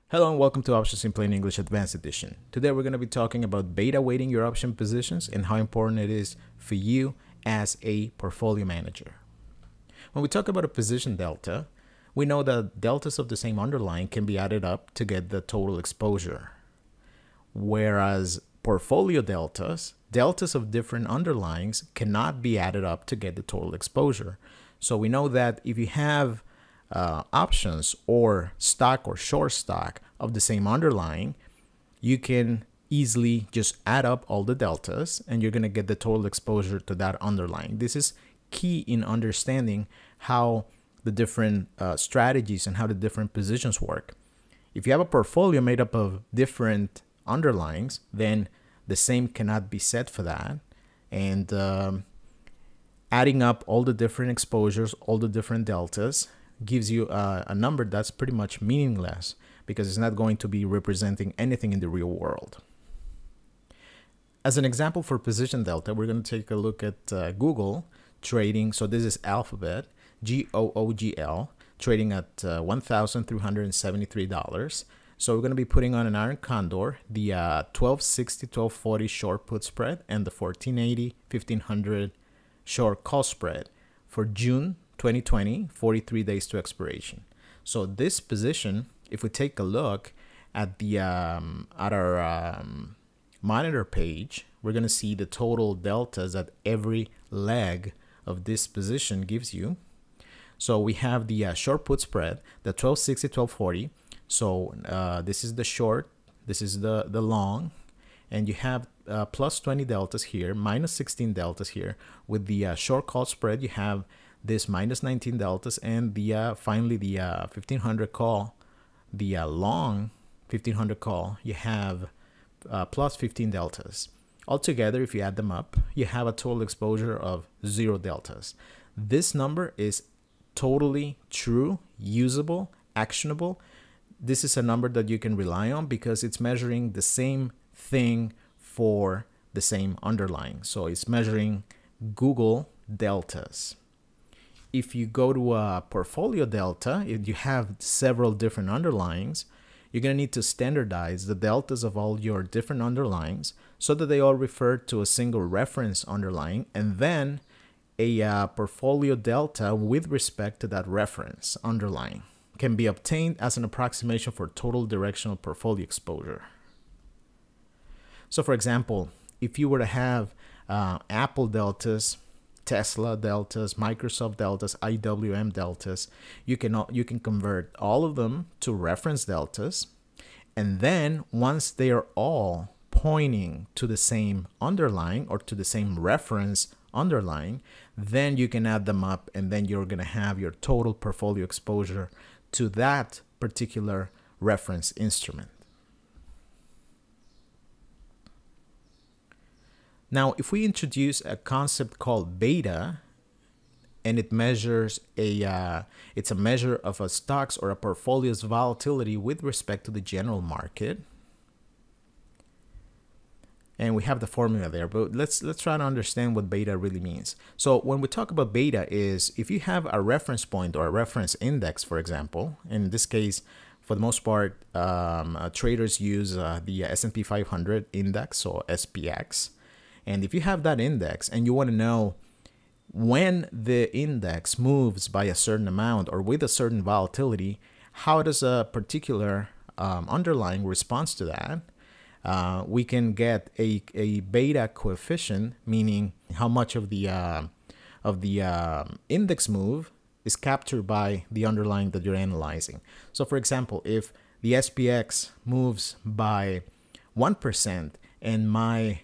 Hello and welcome to Options in Plain English Advanced Edition. Today we're going to be talking about beta weighting your option positions and how important it is for you as a portfolio manager. When we talk about a position delta, we know that deltas of the same underlying can be added up to get the total exposure. Whereas portfolio deltas of different underlyings cannot be added up to get the total exposure. So we know that if you have options or stock or short stock of the same underlying, you can easily just add up all the deltas and you're going to get the total exposure to that underlying. This is key in understanding how the different strategies and how the different positions work. If you have a portfolio made up of different underlyings, then the same cannot be said for that. And adding up all the different exposures, all the different deltas, gives you a number that's pretty much meaningless because it's not going to be representing anything in the real world. As an example for position delta, we're going to take a look at Google trading. So this is Alphabet, Googl, trading at $1,373. So we're going to be putting on an iron condor, the 1260, 1240 short put spread and the 1480, 1500 short call spread for June 2020, 43 days to expiration. So this position, if we take a look at the our monitor page, we're going to see the total deltas that every leg of this position gives you. So we have the short put spread, the 1260, 1240. So this is the short, this is the long, and you have plus 20 deltas here, minus 16 deltas here. With the short call spread, you have this minus 19 deltas, and the finally the 1500 call, the long 1500 call, you have plus 15 deltas. Altogether, if you add them up, you have a total exposure of 0 deltas. This number is totally true, usable, actionable. This is a number that you can rely on because it's measuring the same thing for the same underlying. So it's measuring Google deltas. If you go to a portfolio delta, if you have several different underlyings, you're going to need to standardize the deltas of all your different underlyings so that they all refer to a single reference underlying, and then a portfolio delta with respect to that reference underlying can be obtained as an approximation for total directional portfolio exposure. So for example, if you were to have Apple deltas, Tesla deltas, Microsoft deltas, IWM deltas, you can convert all of them to reference deltas, and then once they are all pointing to the same underlying or to the same reference underlying, then you can add them up, and then you're going to have your total portfolio exposure to that particular reference instrument. Now, if we introduce a concept called beta, and it measures it's a measure of a stock's or a portfolio's volatility with respect to the general market. And we have the formula there, but let's try to understand what beta really means. So when we talk about beta is if you have a reference point or a reference index, for example, in this case, for the most part, traders use the S&P 500 index, or SPX. And if you have that index and you want to know when the index moves by a certain amount or with a certain volatility, how does a particular underlying response to that? We can get a beta coefficient, meaning how much of the index move is captured by the underlying that you're analyzing. So for example, if the SPX moves by 1% and my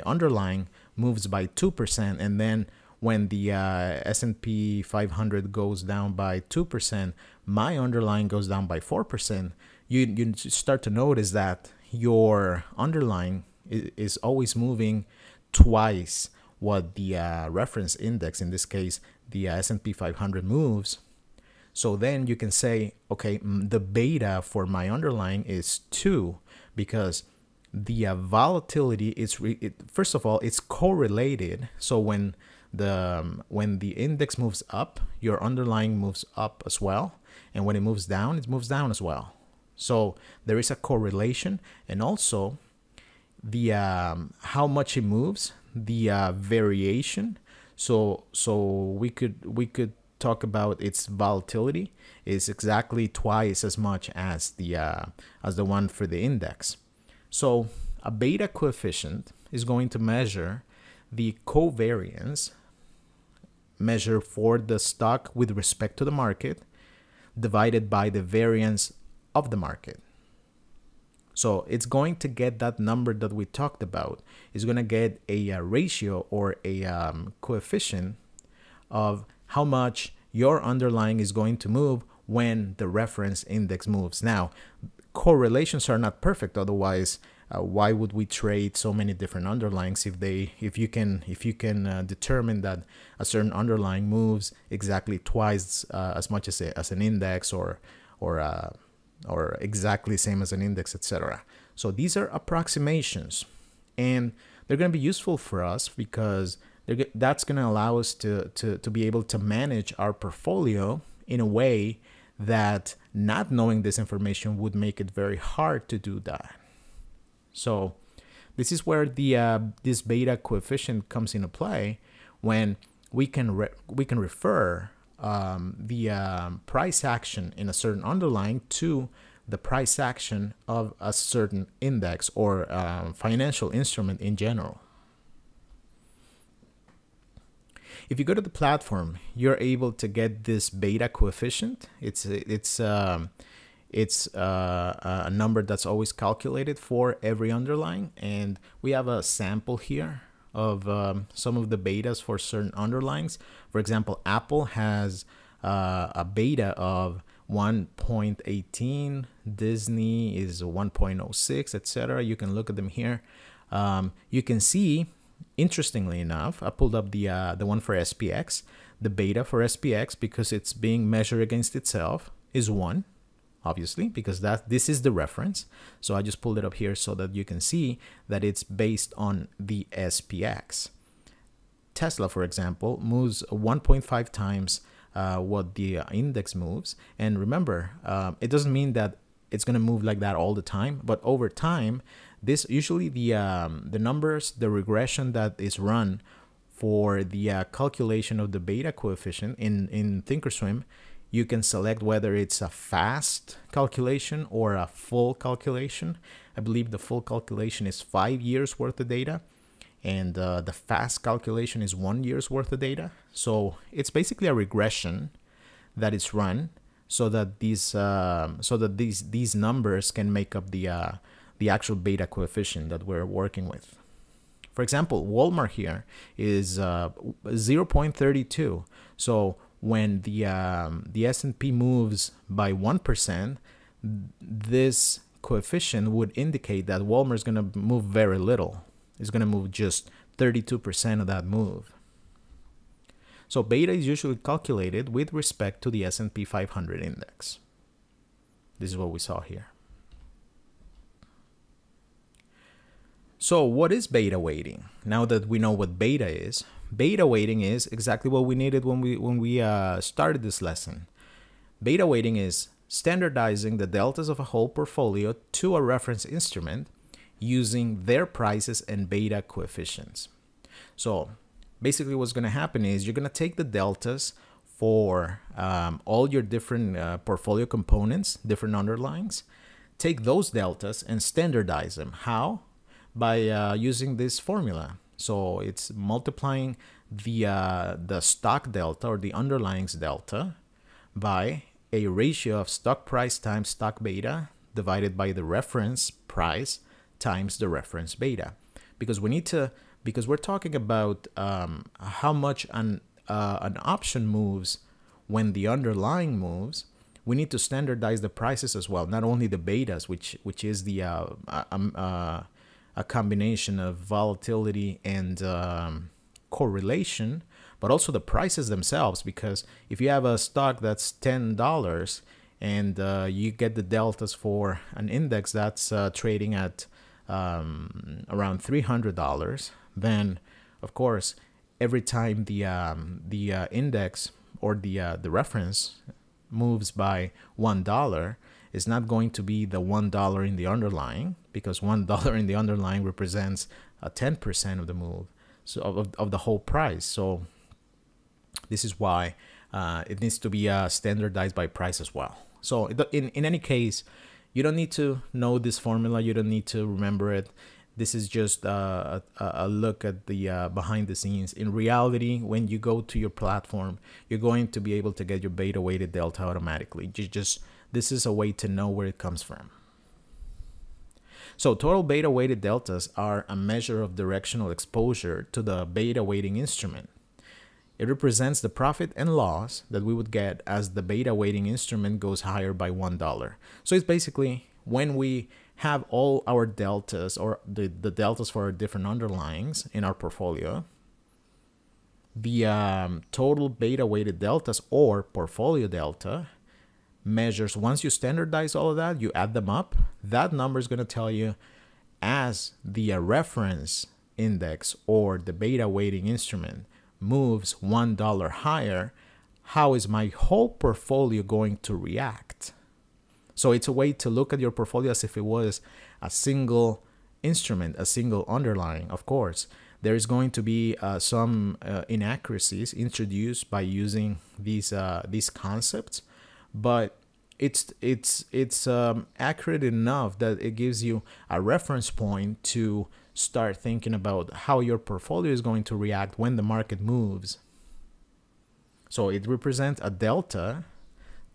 underlying moves by 2%, and then when the S&P 500 goes down by 2%, my underlying goes down by 4%, you start to notice that your underlying is always moving twice what the reference index, in this case the S&P 500, moves. So then you can say, okay, the beta for my underlying is 2 because the volatility is first of all, it's correlated. So when the index moves up, your underlying moves up as well, and when it moves down as well. So there is a correlation, and also the how much it moves, the variation. So we could talk about its volatility is exactly twice as much as the one for the index. So a beta coefficient is going to measure the covariance measure for the stock with respect to the market divided by the variance of the market. So it's going to get that number that we talked about. It's going to get a ratio or a coefficient of how much your underlying is going to move when the reference index moves. Now, correlations are not perfect. Otherwise, why would we trade so many different underlyings if you can determine that a certain underlying moves exactly twice as much as an index or exactly same as an index, etc. So these are approximations, and they're going to be useful for us because that's going to allow us to be able to manage our portfolio in a way that not knowing this information would make it very hard to do that. So this is where this beta coefficient comes into play, when we can refer the price action in a certain underlying to the price action of a certain index or financial instrument in general. If you go to the platform, you're able to get this beta coefficient. It's a number that's always calculated for every underlying, and we have a sample here of some of the betas for certain underlyings. For example, Apple has a beta of 1.18, Disney is 1.06, etc. You can look at them here. You can see, interestingly enough, I pulled up the one for SPX. The beta for SPX, because it's being measured against itself, is 1. Obviously, because this is the reference. So I just pulled it up here so that you can see that it's based on the SPX. Tesla, for example, moves 1.5 times what the index moves. And remember, it doesn't mean that it's going to move like that all the time, but over time, this usually the numbers, the regression that is run for the calculation of the beta coefficient in Thinkorswim, you can select whether it's a fast calculation or a full calculation. I believe the full calculation is 5 years worth of data, and the fast calculation is 1 year's worth of data. So it's basically a regression that is run so that these numbers can make up the actual beta coefficient that we're working with. For example, Walmart here is 0.32. So when the S&P moves by 1%, this coefficient would indicate that Walmart is going to move very little. It's going to move just 32% of that move. So beta is usually calculated with respect to the S&P 500 index. This is what we saw here. So what is beta weighting? Now that we know what beta is weighting is exactly what we needed when we started this lesson. Beta weighting is standardizing the deltas of a whole portfolio to a reference instrument using their prices and beta coefficients. So basically what's going to happen is you're going to take the deltas for all your different portfolio components, different underlyings, take those deltas and standardize them. How? By using this formula. So it's multiplying the stock delta or the underlyings delta by a ratio of stock price times stock beta divided by the reference price times the reference beta. Because we're talking about how much an option moves when the underlying moves, we need to standardize the prices as well, not only the betas, which is the a combination of volatility and correlation, but also the prices themselves. Because if you have a stock that's $10 and you get the deltas for an index that's trading at around $300, then of course every time the index or the reference moves by $1, is not going to be the $1 in the underlying, because $1 in the underlying represents 10% of the move, so of the whole price. So this is why it needs to be standardized by price as well. So in any case, you don't need to know this formula. You don't need to remember it. This is just a look at the behind the scenes. In reality, when you go to your platform, you're going to be able to get your beta weighted delta automatically. This is a way to know where it comes from. So total beta weighted deltas are a measure of directional exposure to the beta weighting instrument. It represents the profit and loss that we would get as the beta weighting instrument goes higher by $1. So it's basically when we have all our deltas, or the deltas for our different underlyings in our portfolio, the total beta weighted deltas, or portfolio delta, measures, once you standardize all of that, you add them up, that number is going to tell you, as the reference index or the beta weighting instrument moves $1 higher, how is my whole portfolio going to react? So it's a way to look at your portfolio as if it was a single instrument, a single underlying. Of course, there is going to be some inaccuracies introduced by using these concepts, but it's accurate enough that it gives you a reference point to start thinking about how your portfolio is going to react when the market moves. So it represents a delta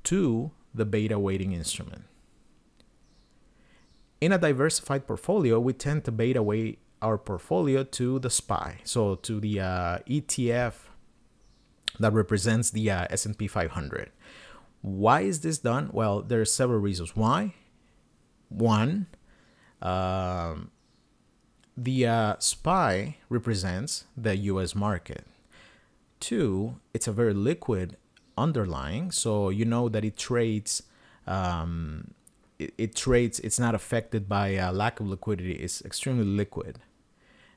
to the beta weighting instrument. In a diversified portfolio, we tend to beta weight our portfolio to the SPY, so to the ETF that represents the S&P 500. Why is this done? Well, there are several reasons why. One, the SPY represents the US market. Two, it's a very liquid underlying, so you know that it trades, it's not affected by a lack of liquidity. It's extremely liquid.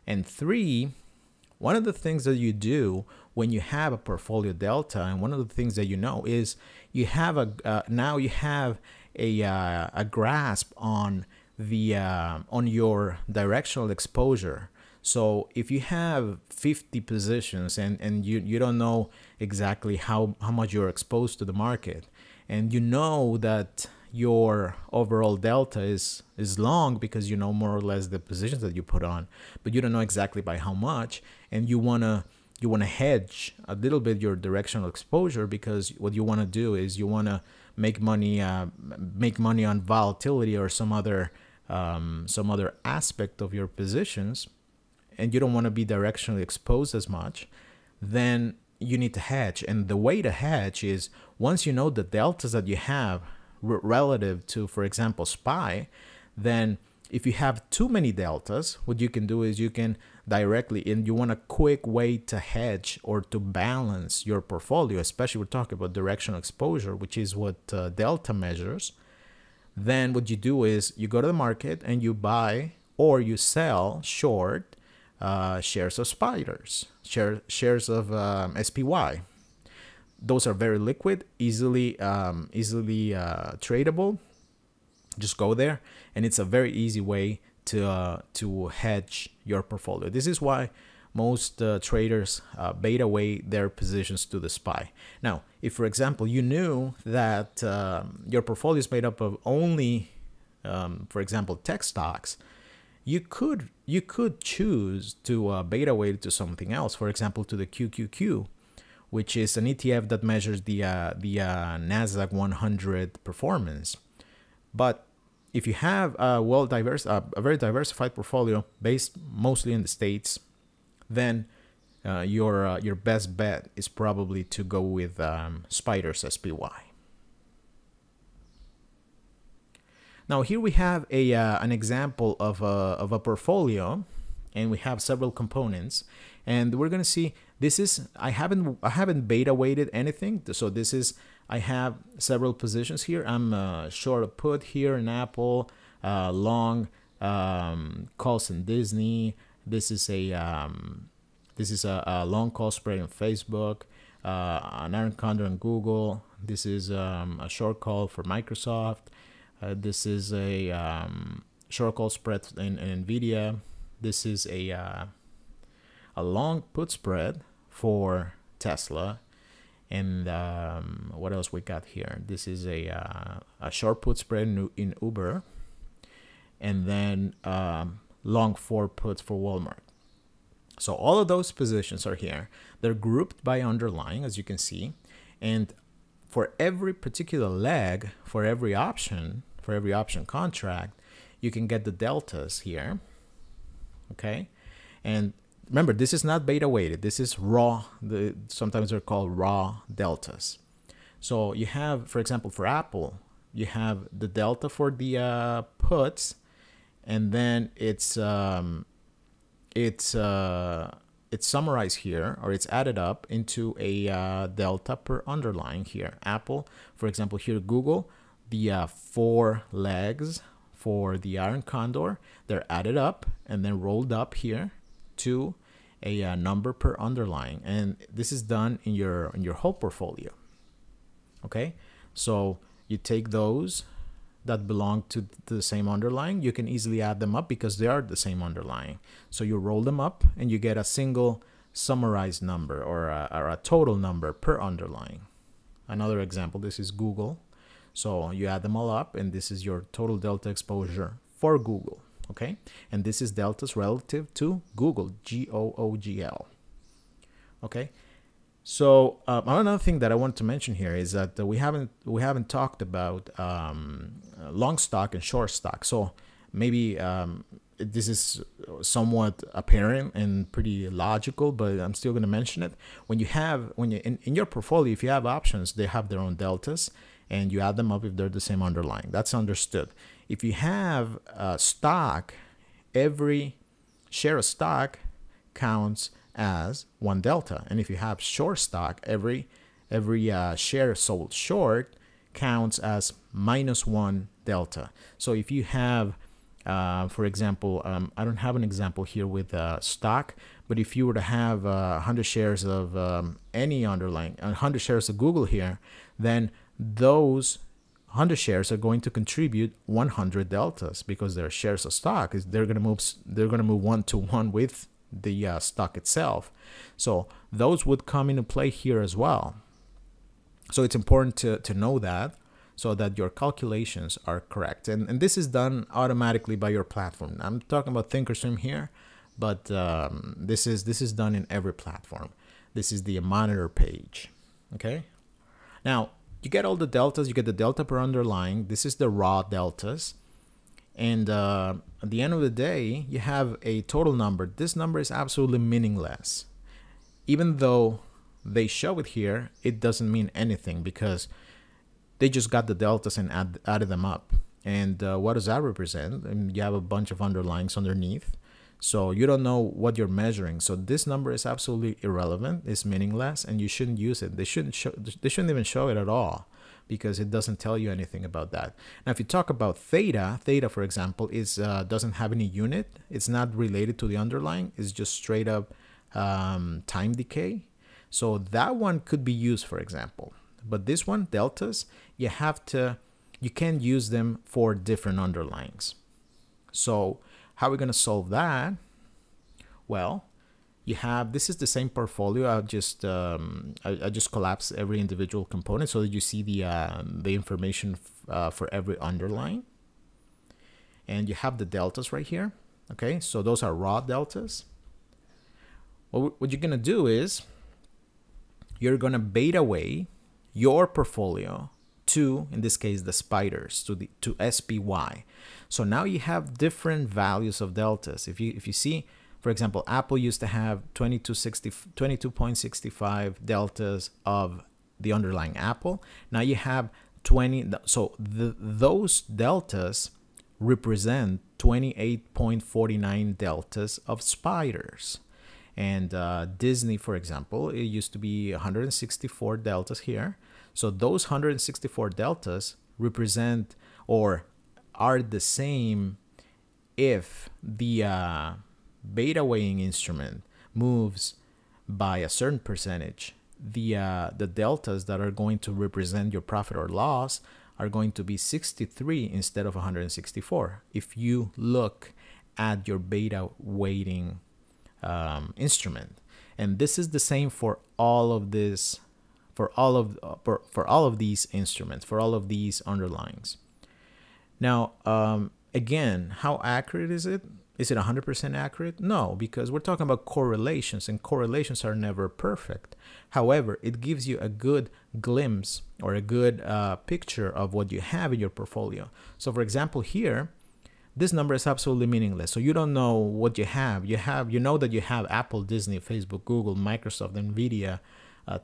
And three, one of the things that you do when you have a portfolio delta, and one of the things that you know, is you have now you have a grasp on the on your directional exposure. So if you have 50 positions and you don't know exactly how much you're exposed to the market, and you know that your overall delta is long because you know more or less the positions that you put on, but you don't know exactly by how much, and you wanna hedge a little bit your directional exposure, because what you want to do is you want to make money on volatility or some other aspect of your positions, and you don't want to be directionally exposed as much, then you need to hedge. And the way to hedge is, once you know the deltas that you have relative to, for example, SPY, then if you have too many deltas, what you can do is you can directly, and you want a quick way to hedge or to balance your portfolio, especially we're talking about directional exposure, which is what delta measures. Then what you do is you go to the market and you buy or you sell short shares of spiders, shares of SPY. Those are very liquid, easily tradable. Just go there, and it's a very easy way to hedge your portfolio. This is why most traders beta weight their positions to the SPY. Now, if for example you knew that your portfolio is made up of only, for example, tech stocks, you could choose to beta weight it to something else. For example, to the QQQ, which is an ETF that measures the Nasdaq 100 performance. But if you have a very diversified portfolio based mostly in the States, then your best bet is probably to go with Spiders SPY. Now here we have an example of a portfolio, and we have several components, and we're gonna see, this is, I haven't beta weighted anything, so this is, I have several positions here. I'm short a put here in Apple, long calls in Disney. This is a long call spread in Facebook, an iron condor in Google. This is a short call for Microsoft. This is a short call spread in NVIDIA. This is a long put spread for Tesla. And what else we got here? This is a short put spread in Uber. And then long forward puts for Walmart. So all of those positions are here. They're grouped by underlying, as you can see. And for every particular leg, for every option contract, you can get the deltas here. Okay. And remember, this is not beta weighted. This is raw. Sometimes they're called raw deltas. So you have, for example, for Apple, you have the delta for the puts, and then it's summarized here, or it's added up into a delta per underlying here. Apple, for example, here Google, the 4 legs for the iron condor, they're added up and then rolled up here to a number per underlying, and this is done in your whole portfolio. Okay, so you take those that belong to the same underlying, you can easily add them up because they are the same underlying. So you roll them up and you get a single summarized number, or a total number per underlying. Another example, this is Google. So you add them all up and this is your total delta exposure for Google. Okay, and this is deltas relative to Google, G-O-O-G-L. Okay, so another thing that I want to mention here is that we haven't talked about long stock and short stock. So maybe this is somewhat apparent and pretty logical, but I'm still going to mention it. When you in your portfolio, if you have options, they have their own deltas, and you add them up if they're the same underlying. That's understood. If you have stock, every share of stock counts as 1 delta, and if you have short stock, every share sold short counts as -1 delta. So if you have, for example, I don't have an example here with stock, but if you were to have 100 shares of any underlying, 100 shares of Google here, then those 100 shares are going to contribute 100 deltas because they're shares of stock. They're going to move 1 to 1 with the stock itself. So those would come into play here as well. So it's important to know that, so that your calculations are correct. And this is done automatically by your platform. I'm talking about Thinkorswim here, but this is done in every platform. This is the monitor page. Okay. Now, you get all the deltas. You get the delta per underlying. This is the raw deltas. And at the end of the day, you have a total number. This number is absolutely meaningless. Even though they show it here, it doesn't mean anything because they just got the deltas and added them up. And what does that represent? And you have a bunch of underlyings underneath. So you don't know what you're measuring. So this number is absolutely irrelevant. It's meaningless, and you shouldn't use it. They shouldn't even show it at all because it doesn't tell you anything about that. Now, if you talk about theta, for example, is doesn't have any unit. It's not related to the underlying. It's just straight up time decay. So that one could be used, for example. But this one, deltas, you can't use them for different underlyings. So how are we going to solve that? Well, this is the same portfolio. I just collapse every individual component so that you see the information for every underlying. And you have the deltas right here. Okay, so those are raw deltas. What you're going to do is you're going to beta weigh your portfolio to, in this case, the spiders, to SPY. So now you have different values of deltas. If you see, for example, Apple used to have 22.65 deltas of the underlying Apple. Now you have 20. So those deltas represent 28.49 deltas of spiders. And Disney, for example, it used to be 164 deltas here. So those 164 deltas represent or are the same if the beta weighing instrument moves by a certain percentage. The deltas that are going to represent your profit or loss are going to be 63 instead of 164 if you look at your beta weighting instrument. And this is the same for all of this, for all of these instruments, for all of these underlyings. Now, again, how accurate is it? Is it 100% accurate? No, because we're talking about correlations, and correlations are never perfect. However, it gives you a good glimpse or a good picture of what you have in your portfolio. So for example, here, this number is absolutely meaningless. So you don't know what you have. You know that you have Apple, Disney, Facebook, Google, Microsoft, Nvidia,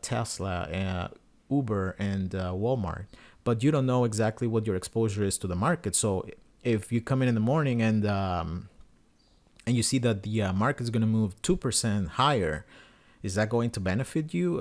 Tesla, Uber, and Walmart. But you don't know exactly what your exposure is to the market. So if you come in the morning and you see that the market is going to move 2% higher, is that going to benefit you?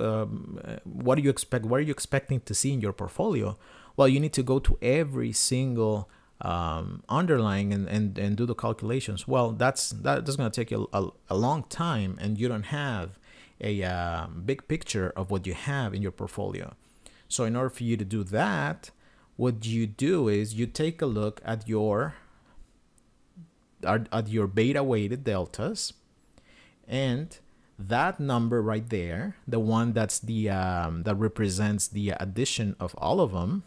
What do you expect? What are you expecting to see in your portfolio? Well, you need to go to every single underlying and do the calculations. Well, that's going to take you a long time, and you don't have a big picture of what you have in your portfolio. So in order for you to do that, what you do is you take a look at your beta weighted deltas, and that number right there, the one that's the that represents the addition of all of them,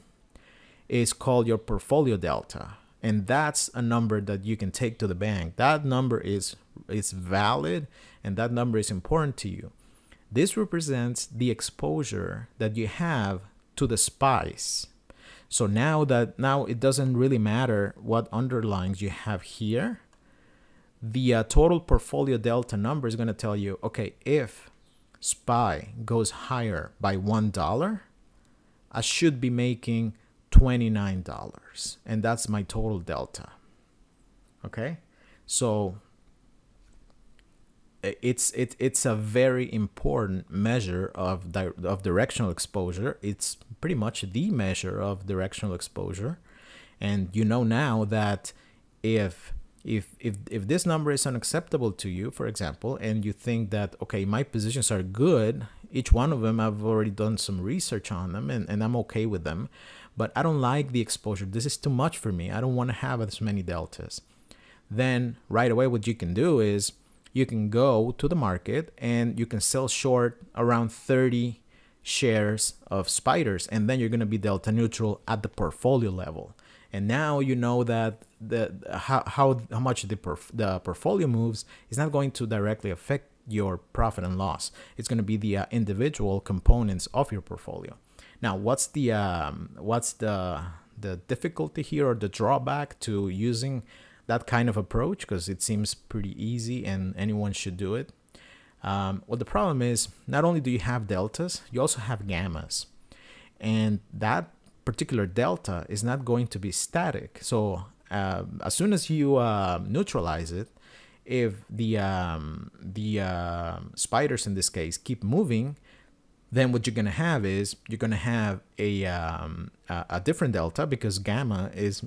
is called your portfolio delta. And that's a number that you can take to the bank. That number is valid, and that number is important to you. This represents the exposure that you have to the SPYs. So now it doesn't really matter what underlyings you have here. The total portfolio delta number is going to tell you, okay, if SPY goes higher by $1, I should be making $29, and that's my total delta. Okay, so it's a very important measure of directional exposure. It's pretty much the measure of directional exposure, and you know now that if this number is unacceptable to you, for example, and you think that, okay, my positions are good, each one of them I've already done some research on them, and I'm okay with them, but I don't like the exposure, this is too much for me, I don't want to have as many deltas, then right away what you can do is you can go to the market and you can sell short around 30 shares of spiders, and then you're going to be delta neutral at the portfolio level. And now you know that how much the portfolio moves is not going to directly affect your profit and loss. It's going to be the individual components of your portfolio. Now, what's the difficulty here, or the drawback to using that kind of approach? Because it seems pretty easy and anyone should do it. Well, the problem is not only do you have deltas, you also have gammas, and that particular delta is not going to be static. So as soon as you neutralize it, if the spiders in this case keep moving, then what you're going to have is you're going to have a different delta, because gamma is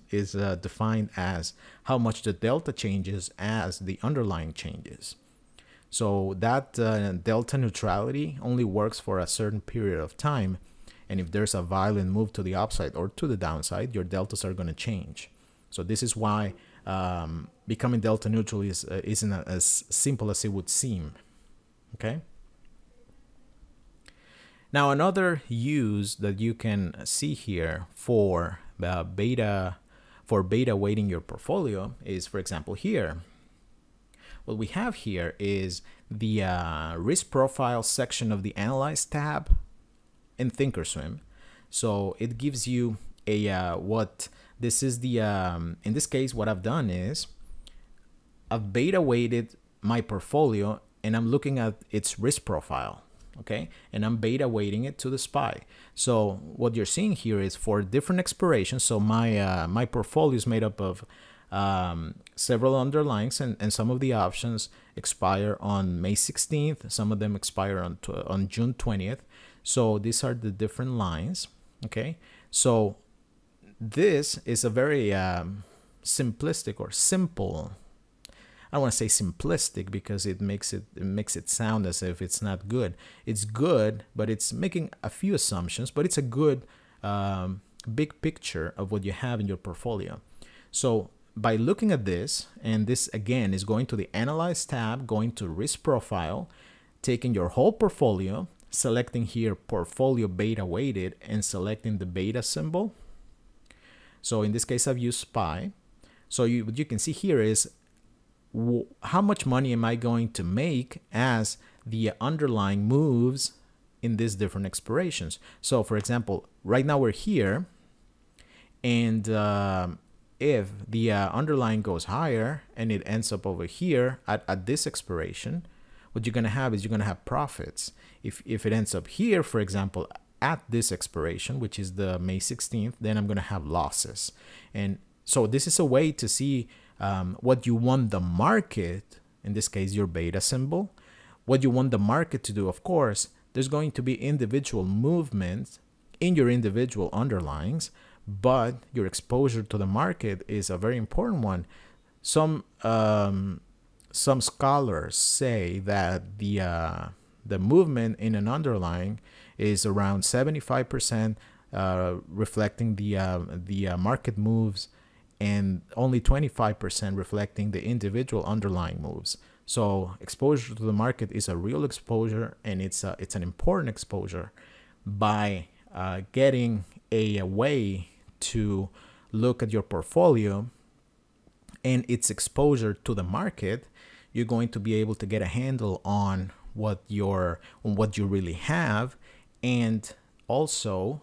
defined as how much the delta changes as the underlying changes. So that delta neutrality only works for a certain period of time. And if there's a violent move to the upside or to the downside, your deltas are going to change. So this is why becoming delta neutral isn't as simple as it would seem. Okay. Now, another use that you can see here for beta weighting your portfolio is, for example, here. What we have here is the risk profile section of the Analyze tab in Thinkorswim. So it gives you a in this case, what I've done is I've beta weighted my portfolio, and I'm looking at its risk profile. Okay, and I'm beta weighting it to the SPY. So what you're seeing here is for different expirations. So my portfolio is made up of several underlyings, and some of the options expire on May 16th. Some of them expire on June 20th. So these are the different lines. Okay, so this is a very simplistic or simple. I don't want to say simplistic because it makes it sound as if it's not good. It's good, but it's making a few assumptions. But it's a good big picture of what you have in your portfolio. So by looking at this, and this again is going to the Analyze tab, going to Risk Profile, taking your whole portfolio, selecting here Portfolio Beta Weighted, and selecting the beta symbol. So in this case, I've used SPY. So what you can see here is how much money am I going to make as the underlying moves in these different expirations. So for example, right now we're here, and if the underlying goes higher and it ends up over here at this expiration, what you're going to have is you're going to have profits. If it ends up here, for example, at this expiration, which is the May 16th, then I'm going to have losses. And so this is a way to see what you want the market, in this case, your beta symbol, what you want the market to do. Of course, there's going to be individual movements in your individual underlyings, but your exposure to the market is a very important one. Some scholars say that the movement in an underlying is around 75% reflecting the market moves, and only 25% reflecting the individual underlying moves. So exposure to the market is a real exposure, and it's an important exposure. By getting a way to look at your portfolio and its exposure to the market, you're going to be able to get a handle on what you really have, and also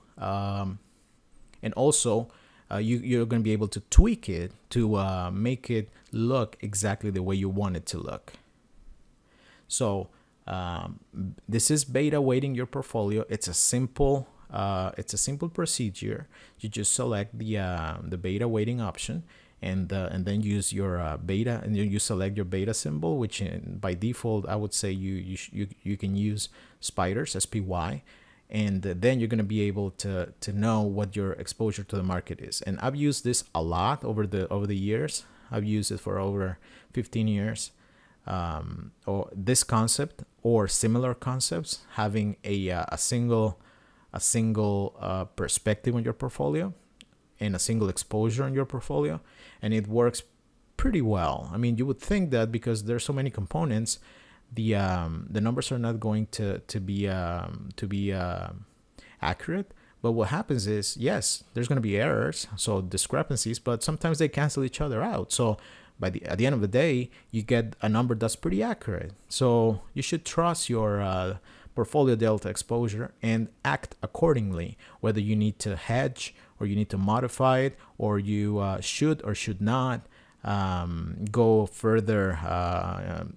you're going to be able to tweak it to make it look exactly the way you want it to look. So this is beta weighting your portfolio. It's a simple procedure. You just select the beta weighting option, and then use your beta, and you select your beta symbol, which by default I would say you can use spiders, SPY, and then you're going to be able to know what your exposure to the market is. And I've used this a lot over the years. I've used it for over 15 years. Or this concept or similar concepts, having a single perspective on your portfolio and a single exposure on your portfolio, and it works pretty well. I mean, you would think that because there's so many components, the numbers are not going to be accurate. But what happens is, yes, there's going to be errors, so discrepancies, but sometimes they cancel each other out. So at the end of the day, you get a number that's pretty accurate. So you should trust your portfolio delta exposure and act accordingly, whether you need to hedge or you need to modify it, or you should or should not go further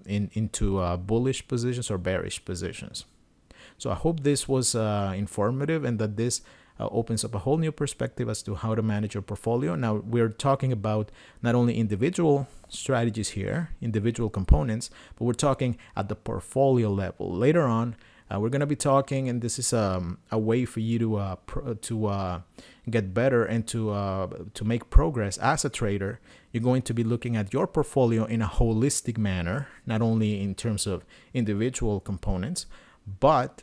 into bullish positions or bearish positions. So I hope this was informative, and that this opens up a whole new perspective as to how to manage your portfolio. Now we're talking about not only individual strategies here, individual components, but we're talking at the portfolio level. Later on, we're going to be talking, and this is a way for you to get better and to make progress as a trader. You're going to be looking at your portfolio in a holistic manner, not only in terms of individual components, but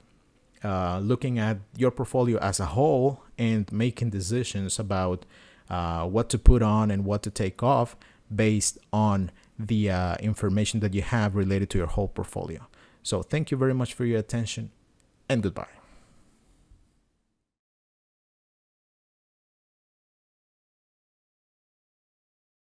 looking at your portfolio as a whole and making decisions about what to put on and what to take off based on the information that you have related to your whole portfolio. So thank you very much for your attention, and goodbye.